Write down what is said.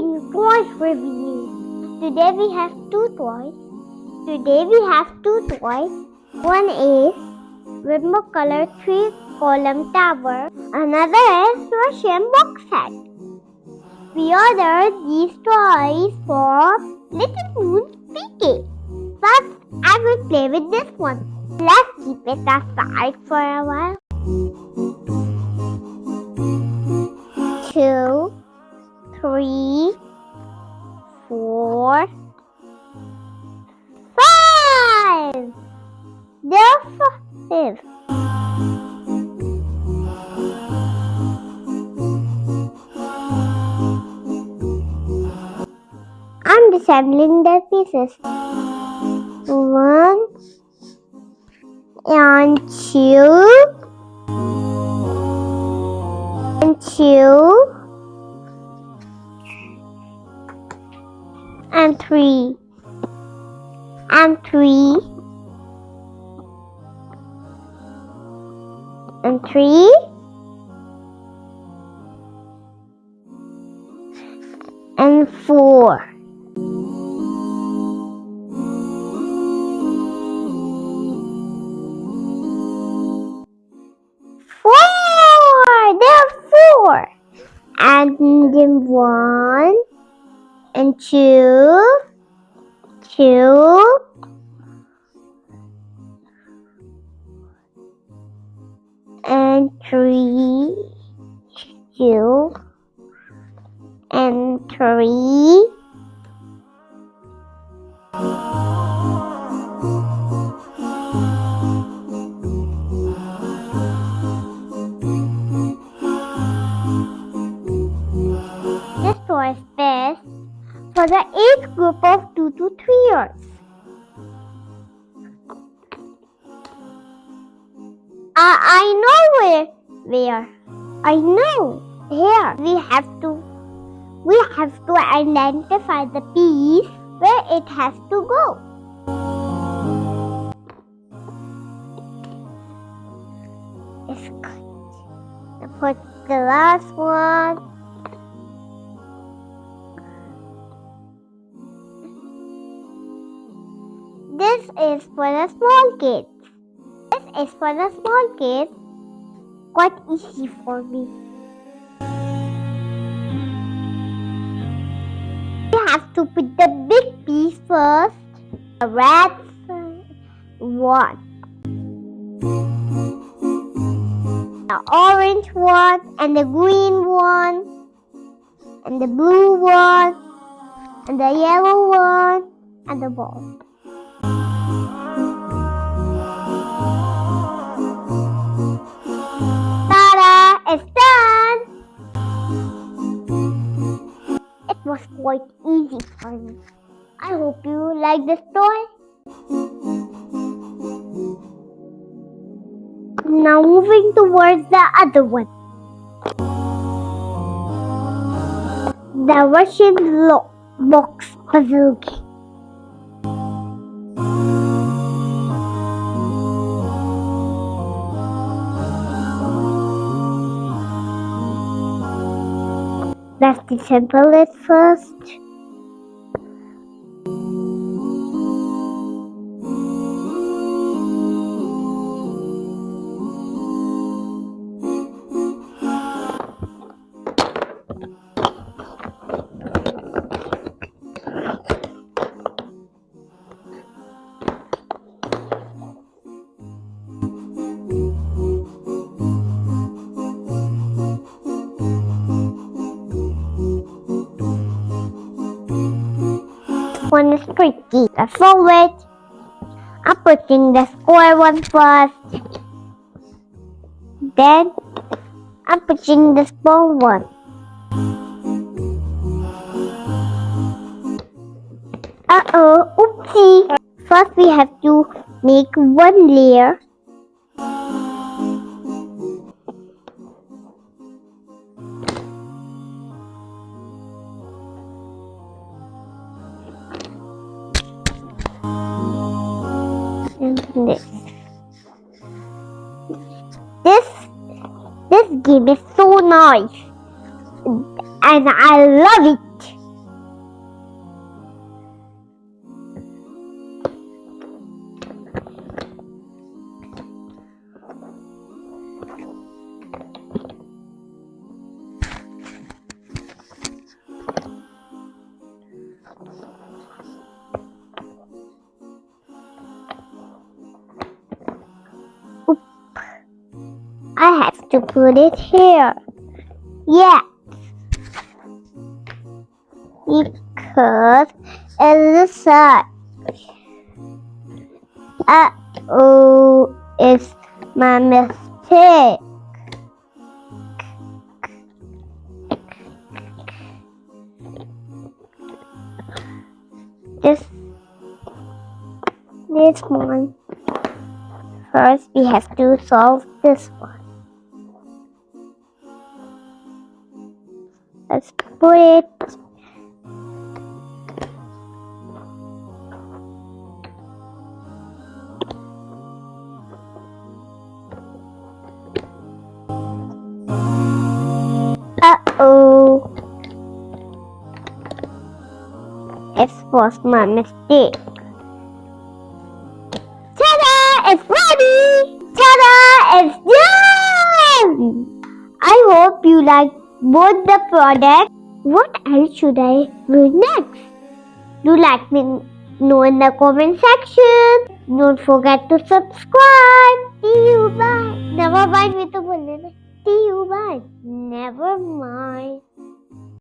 watching Toys Review. Today we have two toys. One is rainbow color 3-column tower. Another is Russian box set. We ordered these toys for Little Moon's PK. First, I will play with this one. Let's keep it aside for a while. 2, 3, 4, 5. There are 5. I'm disassembling the pieces. 1 and 2 and 2 and 3 and 3 and 3 and 4. 4. There are 4. And then 1 and 2, 2 and 3, 2 and 3. This toy is best for the age group of 2 to 3 years. I know where. I know. Here we have to identify the piece where it has to go. It's good. Put the last one. This is for the small kids. Quite easy for me. You have to put the big piece first. The red one. The orange one and the green one and the blue one and the yellow one and the ball. Ta-da! It's done! It was quite easy for me. I hope you like this toy. Now moving towards the other one. The Russian box puzzle game. Let's disassemble it first. One is tricky. Let's solve it. I'm putting the square one first. Then I'm putting the small one. Oopsie. First we have to make one layer. This game is so nice and I love it. I have to put it here. Yeah. Because it's the side. Uh-oh, it's my mistake. This one. First, we have to solve this one. Let's put it. Uh-oh. It was my mistake. Ta-da! It's ready! Ta-da! It's done! I hope you like both the products. What else should I do next? Do let me know in the comment section. Don't forget to subscribe. See you, bye. Never mind, me to बोलने ना. See you, bye. Never mind.